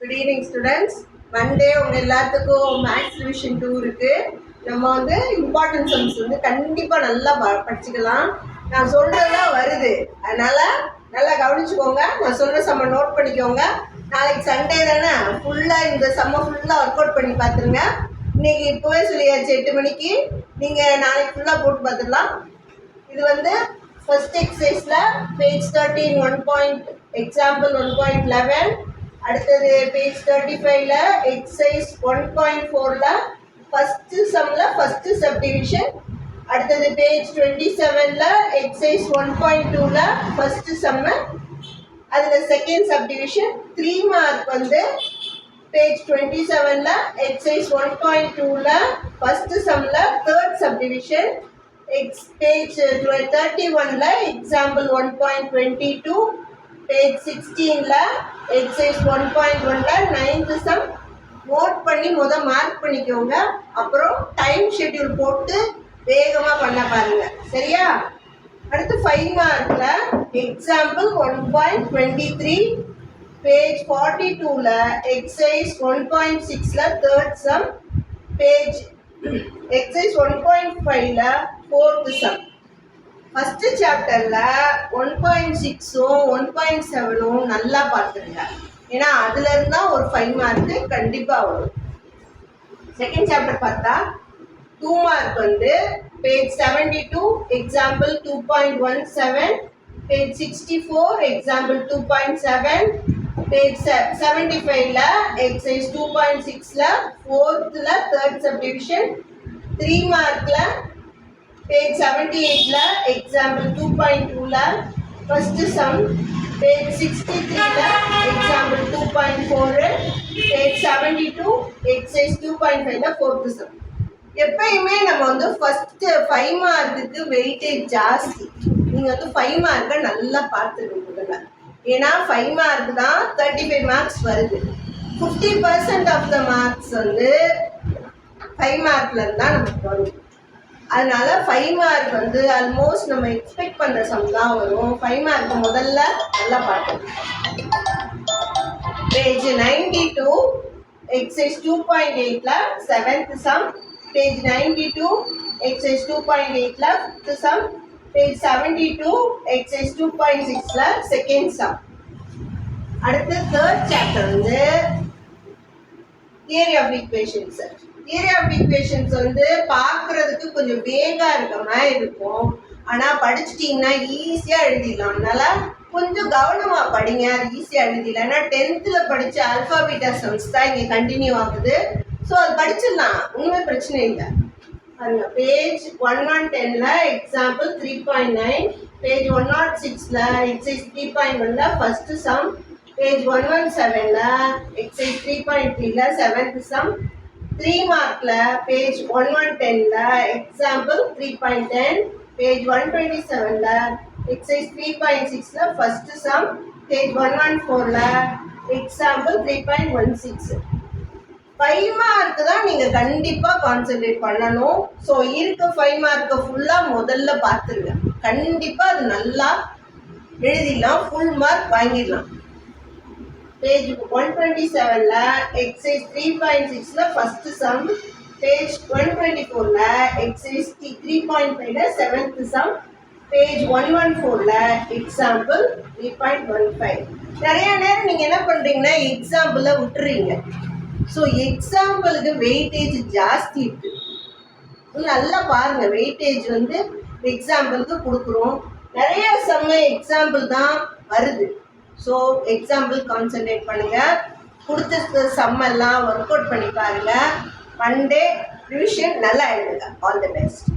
Good evening students. Monday உங்கள் எல்லாத்துக்கும் maths revision 2 இருக்குது. நம்ம இம்பார்ட்டன்ட் சம்ஸ் கண்டிப்பாக நல்லா படிச்சுக்கலாம். நான் சொல்கிறதெல்லாம் வருது, அதனால் நல்லா கவனிச்சுக்கோங்க. நான் சொல்கிற சம்மை நோட் பண்ணிக்கோங்க. நாளைக்கு சண்டே தானே, ஃபுல்லாக இந்த சம்மை ஃபுல்லாக ஒர்க் அவுட் பண்ணி பார்த்துருங்க. இன்றைக்கி இப்போவே சொல்லியாச்சு 8 மணிக்கு. நீங்கள் நாளைக்கு ஃபுல்லாக போட்டு பார்த்துடலாம். இது ஃபர்ஸ்ட் எக்ஸசைஸில் பேஜ் 13 எக்ஸாம்பிள் 1.11. அடுத்தது பேஜ் 35ல எக்ஸசைஸ் 1.4ல ஃபர்ஸ்ட் சம்ல ஃபர்ஸ்ட் சப்டிவிஷன். அடுத்தது பேஜ் 27ல எக்ஸசைஸ் 1.2ல ஃபர்ஸ்ட் சம், அதில் செகண்ட் சப்டிவிஷன். 3 மார்க் பேஜ் 27ல எக்ஸசைஸ் 1.2ல ஃபர்ஸ்ட் சம்ல தேர்ட் சப்டிவிஷன். பேஜ் 31ல எக்ஸாம்பிள் 1.22. பேஜ் 16ல எக்ஸசைஸ் 1.1ல 9th சம். நோட் பண்ணி மார்க் பண்ணிக்கோங்க. அப்புறம் டைம் ஷெட்யூல் போட்டு வேகமாக பண்ண பாருங்க, சரியா? அடுத்து 5 மார்க்ல எக்ஸாம்பிள் 1.23. பேஜ் 42ல எக்ஸசைஸ் 1.6ல தேர்ட் சம். பேஜ் எக்ஸசைஸ் 1.5ல ஃபோர்த் சம். ஃபஸ்ட்டு சாப்டரில் 1.6ம் 1.7ம் நல்லா பார்த்துருங்க. ஏன்னா அதுலேருந்து தான் ஒரு 5 மார்க்கு கண்டிப்பாக வரும். செகண்ட் சாப்டர் பார்த்தா 2 mark page 72 example 2.17. Page 64 example 2.7. Page 75ல எக்ஸசைஸ் 2.6ல ஃபோர்த்தில் தேர்ட் சப்டிவிஷன். 3 மார்க்கில் பேஜ் 78ல எக்ஸாம்பிள் 2.2ல ஃபர்ஸ்ட் சம். பேஜ் 63ல எக்ஸாம்பிள் 2.4. பேஜ் 72 எக்ஸசைஸ் 2.5ல ஃபோர்த் சம். எப்பயுமே நம்ம ஃபர்ஸ்ட் 5 மார்க்குக்கு வெயிட்டேஜ் ஜாஸ்தி. நீங்கள் 5 மார்க்கை நல்லா பார்த்துக்கணும் முதல்ல. ஏன்னா 5 மார்க் தான் 35 மார்க்ஸ் வருது. 50% ஆஃப் த மார்க்ஸ் 5 மார்க்லேருந்து தான் நமக்கு வரும். அதனால 5 மார்க் ஆல்மோஸ்ட் நம்ம எக்ஸ்பெக்ட் பண்ணுற சம் தான் வரும். 5 மார்க் முதல்ல நல்லா பார்க்கணும். பேஜ் 92 எக்ஸசைஸ் 2.8ல 7th சம். பேஜ் 92 எக்ஸசைஸ் 2.8ல 5th சம். பேஜ் 72 எக்ஸசைஸ் 2.6ல செகண்ட் சம். அடுத்து third chapter theory of equations. Theory of equations பார்க்குறதுக்கு கொஞ்சம் வேகாக இருக்க மாதிரி இருக்கும். ஆனால் படிச்சிட்டிங்கன்னா ஈஸியாக எழுதிடலாம். அதனால் கொஞ்சம் கவனமாக படிங்க, அது ஈஸியாக எழுதிடலாம். ஏன்னா 10th படித்த ஆல்ஃபா பீட்டா சம்ஸ் தான் இங்கே கண்டினியூ ஆகுது. ஸோ அது படிச்சிடலாம், ஒன்றுமே பிரச்சனை இல்லை. பாருங்க, பேஜ் 110ல எக்ஸாம்பிள் 3.9. பேஜ் 106ல எக்ஸசைஸ் 3.1ல ஃபர்ஸ்ட் சம். பேஜ் 117ல எக்ஸசைஸ் 3.3ல 7th சம். 3 மார்க்ல பேஜ் 110ல எக்ஸாம்பிள் 3.10. பேஜ் 127ல எக்ஸசைஸ் 3.6ல ஃபர்ஸ்ட் சம். பேஜ் 114ல எக்ஸாம்பிள் 3.16. 5 மார்க் தான் நீங்கள் கண்டிப்பாக கான்சென்ட்ரேட் பண்ணணும். ஸோ இருக்க 5 மார்க்கை ஃபுல்லாக முதல்ல பார்த்துருங்க. கண்டிப்பாக அது நல்லா எழுதிடலாம், ஃபுல் மார்க் வாங்கிடலாம். பேஜ் 127ல எக்ஸசைஸ் 3.6ல ஃபர்ஸ்ட் சம். பேஜ் 124ல எக்ஸசைஸ் 3.5ல 7th சம். பேஜ் 114ல எக்ஸாம்பிள் 3.15. நிறைய நேரம் நீங்கள் என்ன பண்ணுறீங்கன்னா எக்ஸாம்பிளை விட்டுறீங்க. ஸோ எக்ஸாம்பிளுக்கு வெயிட்டேஜ் ஜாஸ்தி இருக்குது. நல்லா பாருங்கள், வெயிட்டேஜ் எக்ஸாம்பிளுக்கு கொடுக்குறோம். நிறைய சம்ம எக்ஸாம்பிள் தான் வருது. ஸோ எக்ஸாம்பிள் கான்சென்ட்ரேட் பண்ணுங்கள். கொடுத்த சம்மெல்லாம் ஒர்க் அவுட் பண்ணி பாருங்கள். மண்டே ரிவிஷன் நல்லா எழுதுங்க. All the best.